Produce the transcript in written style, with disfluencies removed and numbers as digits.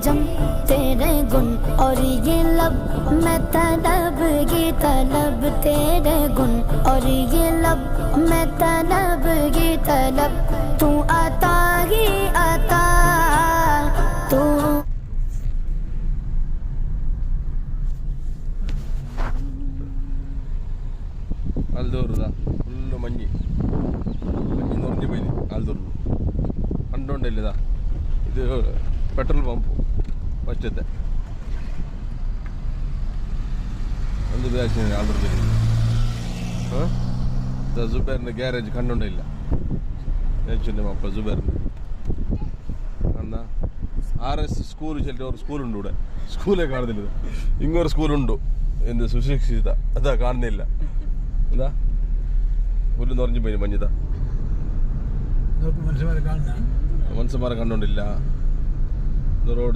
जम तेरे गुण और ये लब मैं तलब ये तलब तेरे गुण और ये लब मैं तलब ये तलब तू आता ही आता तू ആൽദൂർ ഫുള്ള് മഞ്ഞ് നിറഞ്ഞു പോയി ആൽദൂറിൽ കണ്ടോണ്ടല്ലേ ഇതാ ഇത് പെട്രോൾ പമ്പ് ഫസ്റ്റത്തെ എന്ത് വിചാരിച്ചു ആൽദൂറിൽ ജുബേറിൻ്റെ ഗ്യാരേജ് കണ്ടോണ്ടില്ല ചേച്ചിൻ്റെ മപ്പ ജുബേറിൻ്റെ എന്നാ RS സ്കൂൾ ചെല്ലിട്ട് ഒരു സ്കൂളുണ്ട് ഇവിടെ സ്കൂളേ കാണുന്നില്ല ഇങ്ങൊരു സ്കൂളുണ്ടോ എന്ത് സുശിക്ഷിത അതാ കാണുന്നില്ല എന്താ പുല്ല് നിറഞ്ഞു പോയി മഞ്ഞിതാ മനുഷ്യന്മാരെ കണ്ടോണ്ടില്ല റോഡ്